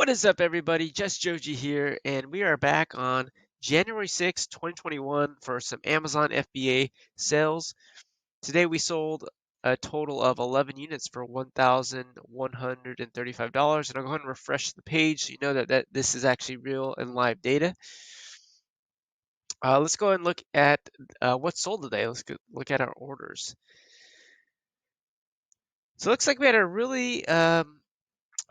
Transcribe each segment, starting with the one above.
What is up, everybody? Just Joji here, and we are back on January 6th, 2021 for some Amazon FBA sales. Today we sold a total of 11 units for $1,135, and I'll go ahead and refresh the page so you know that this is actually real and live data. Let's go ahead and look at what sold today. Let's look at our orders. So it looks like we had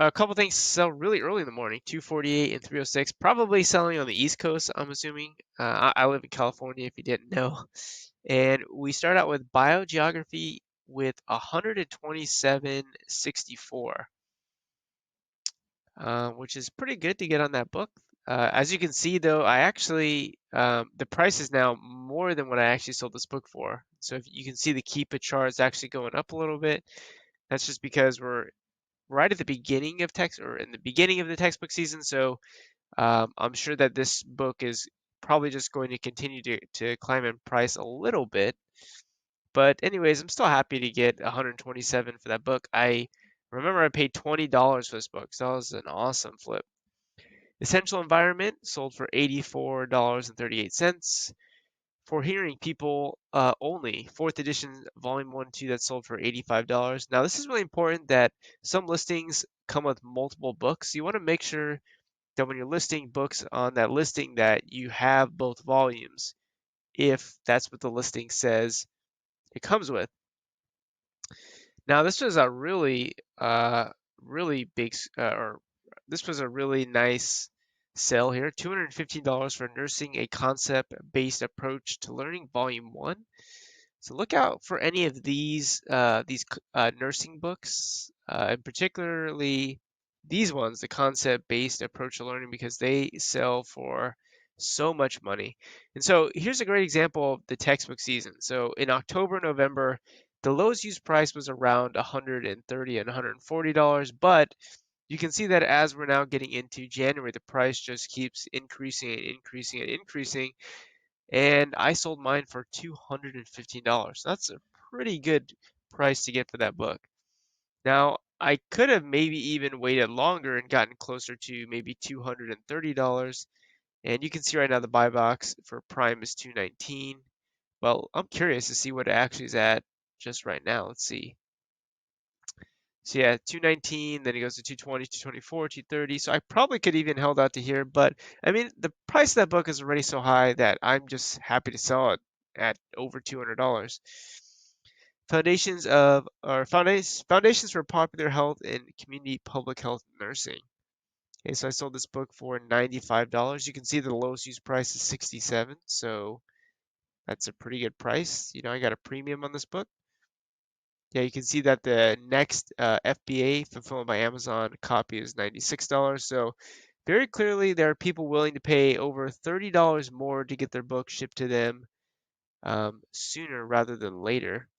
a couple things sell really early in the morning, 248 and 306, probably selling on the East Coast, I'm assuming. I live in California, if you didn't know. And we start out with biogeography with 127.64, which is pretty good to get on that book. As you can see, though, the price is now more than what I actually sold this book for. So if you can see the Keep It chart is actually going up a little bit. That's just because we're right at the beginning of in the beginning of the textbook season. So I'm sure that this book is probably just going to continue to climb in price a little bit. But anyways, I'm still happy to get 127 for that book. I remember I paid $20 for this book, so that was an awesome flip. Essential Environment sold for $84.38. For Hearing People Only, 4th edition, volume 1 2, that sold for $85. Now, this is really important that some listings come with multiple books. You want to make sure that when you're listing books on that listing that you have both volumes, if that's what the listing says it comes with. Now, this was a really big, or this was a really nice sale here. $215 for Nursing a Concept-Based Approach to Learning, Volume 1. So look out for any of these nursing books, and particularly these ones, the concept-based approach to learning, because they sell for so much money. And so here's a great example of the textbook season. So in October, November, the lowest used price was around $130 and $140, but you can see that as we're now getting into January, the price just keeps increasing and increasing and increasing. And I sold mine for $215. That's a pretty good price to get for that book. Now, I could have maybe even waited longer and gotten closer to maybe $230. And you can see right now the buy box for Prime is $219. Well, I'm curious to see what it actually is at just right now. Let's see. So yeah, 219, then it goes to 220, 224, 230. So I probably could even held out to here, but I mean, the price of that book is already so high that I'm just happy to sell it at over $200. Foundations for Popular Health and Community Public Health Nursing. Okay, so I sold this book for $95. You can see the lowest used price is 67, so that's a pretty good price. You know, I got a premium on this book. Yeah, you can see that the next FBA fulfilled by Amazon copy is $96. So very clearly there are people willing to pay over $30 more to get their book shipped to them sooner rather than later.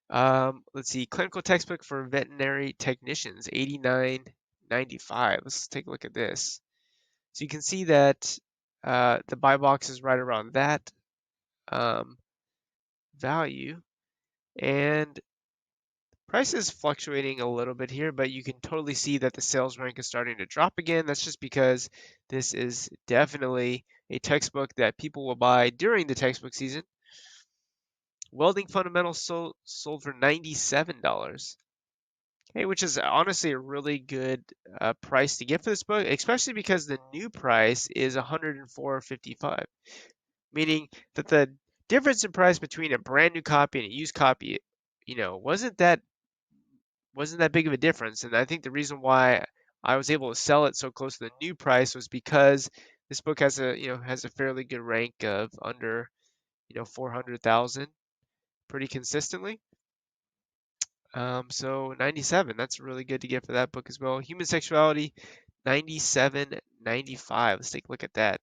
Let's see, clinical textbook for veterinary technicians, $89.95. Let's take a look at this. So you can see that the buy box is right around that value, and price is fluctuating a little bit here, but you can totally see that the sales rank is starting to drop again. That's just because this is definitely a textbook that people will buy during the textbook season. Welding Fundamentals sold for $97. Okay, which is honestly a really good price to get for this book, especially because the new price is $104.55, meaning that the difference in price between a brand new copy and a used copy, wasn't that big of a difference. And I think the reason why I was able to sell it so close to the new price was because this book has a fairly good rank of under 400,000 pretty consistently. So 97, that's really good to get for that book as well. Human Sexuality, 97.95. Let's take a look at that.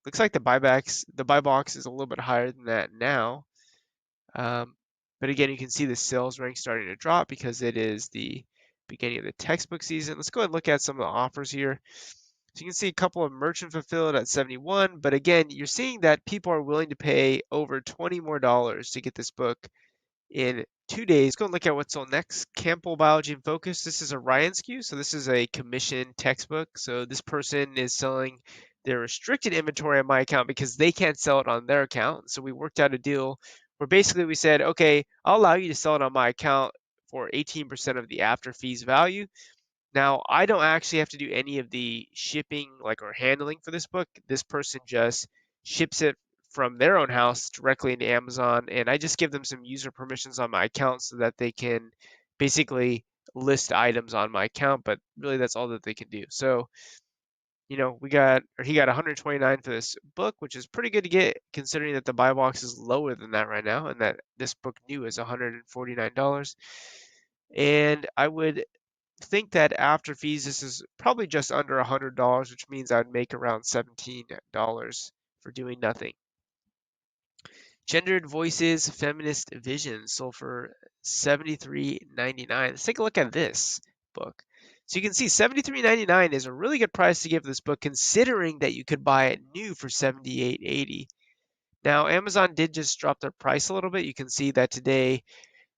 Looks like the buy box is a little bit higher than that now. But again, you can see the sales rank starting to drop because it is the beginning of the textbook season. Let's go ahead and look at some of the offers here. So you can see a couple of merchant fulfilled at 71, but again, you're seeing that people are willing to pay over $20 more to get this book in 2 days. Let's go and look at what's on next. Campbell Biology and Focus. This is a Ryan SKU, so this is a commission textbook. So this person is selling their restricted inventory on my account because they can't sell it on their account. So we worked out a deal where basically we said, okay, I'll allow you to sell it on my account for 18% of the after fees value. Now, I don't actually have to do any of the shipping like or handling for this book. This person just ships it from their own house directly into Amazon, and I just give them some user permissions on my account so that they can basically list items on my account, but really that's all that they can do. So, he got 129 for this book, which is pretty good to get considering that the buy box is lower than that right now, and that this book new is $149. And I would think that after fees, this is probably just under $100, which means I'd make around $17 for doing nothing. Gendered Voices, Feminist Visions sold for $73.99. Let's take a look at this book. So you can see $73.99 is a really good price to give this book, considering that you could buy it new for $78.80. Now, Amazon did just drop their price a little bit. You can see that today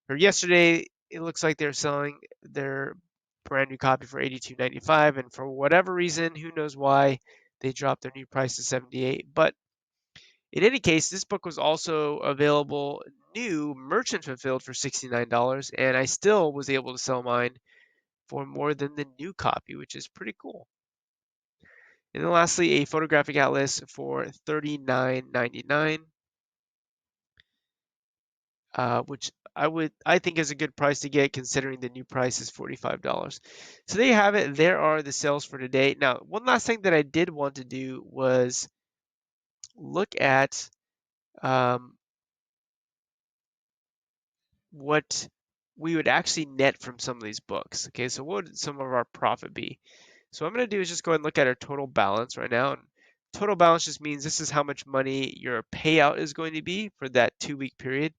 or yesterday, it looks like they're selling their brand new copy for $82.95, and for whatever reason, who knows why, they dropped their new price to $78. But in any case, this book was also available new, merchant fulfilled for $69, and I still was able to sell mine for more than the new copy, which is pretty cool. And then lastly, a photographic atlas for $39.99. Which I think is a good price to get considering the new price is $45. So there you have it. There are the sales for today. Now, one last thing that I did want to do was look at what we would actually net from some of these books. Okay, so what would some of our profit be? So what I'm going to do is just go ahead and look at our total balance right now. And total balance just means this is how much money your payout is going to be for that 2-week period.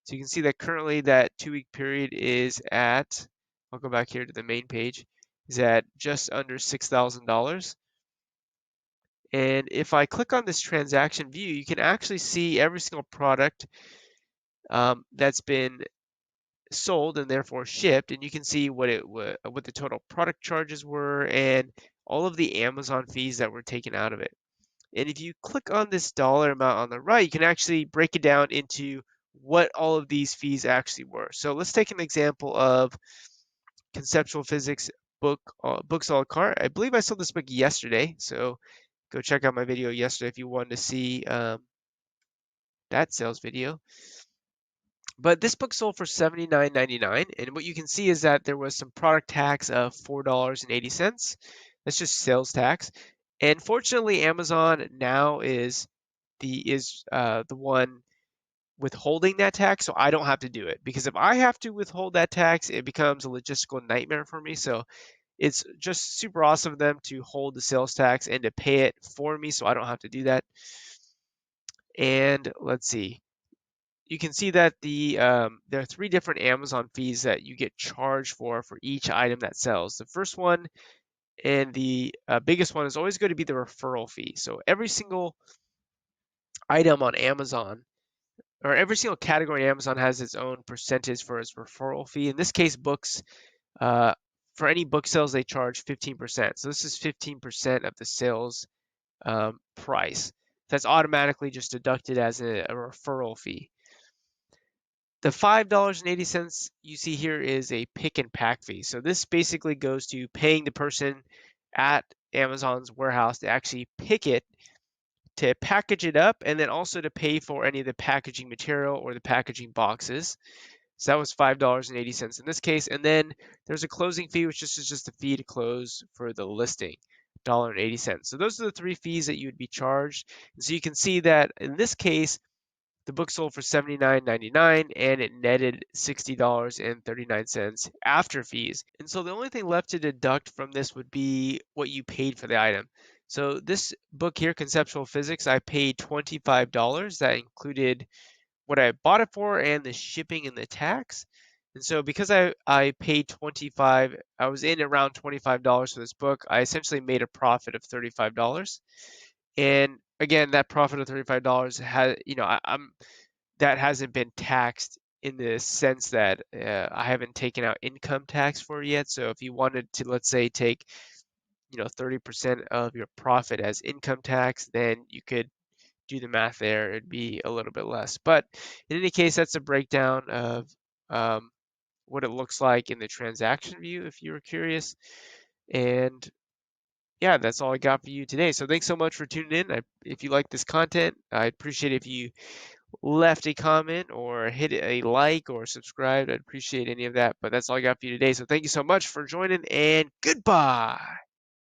So you can see that currently that 2-week period is at, I'll go back here to the main page, is at just under $6,000. And if I click on this transaction view, you can actually see every single product that's been sold and therefore shipped, and you can see what the total product charges were and all of the Amazon fees that were taken out of it. And if you click on this dollar amount on the right, you can actually break it down into what all of these fees actually were. So let's take an example of conceptual physics books a la carte. I believe I sold this book yesterday, so go check out my video yesterday if you wanted to see that sales video. But this book sold for $79.99, and what you can see is that there was some product tax of $4.80. That's just sales tax. And fortunately, Amazon now is the one withholding that tax, so I don't have to do it. Because if I have to withhold that tax, it becomes a logistical nightmare for me. So it's just super awesome of them to hold the sales tax and to pay it for me, so I don't have to do that. And let's see. You can see that there are 3 different Amazon fees that you get charged for each item that sells. The first one and the biggest one is always going to be the referral fee. So every single item on Amazon, or every single category on Amazon, has its own percentage for its referral fee. In this case, books, for any book sales, they charge 15%. So this is 15% of the sales price. That's automatically just deducted as a referral fee. The $5.80 you see here is a pick and pack fee. So this basically goes to paying the person at Amazon's warehouse to actually pick it, to package it up, and then also to pay for any of the packaging material or the packaging boxes. So that was $5.80 in this case. And then there's a closing fee, which is just the fee to close for the listing, $1.80. So those are the 3 fees that you would be charged. And so you can see that in this case, the book sold for $79.99 and it netted $60.39 after fees. And so the only thing left to deduct from this would be what you paid for the item. So this book here, Conceptual Physics, I paid $25. That included what I bought it for and the shipping and the tax. And so because I paid 25, I was in around $25 for this book, I essentially made a profit of $35. And again, that profit of $35 has, that hasn't been taxed in the sense that I haven't taken out income tax for it yet. So if you wanted to, let's say, take 30% of your profit as income tax, then you could do the math there. It'd be a little bit less. But in any case, that's a breakdown of um, what it looks like in the transaction view if you were curious. And yeah, that's all I got for you today. So thanks so much for tuning in. If you like this content, I'd appreciate if you left a comment or hit a like or subscribe. I'd appreciate any of that. But that's all I got for you today. So thank you so much for joining and goodbye.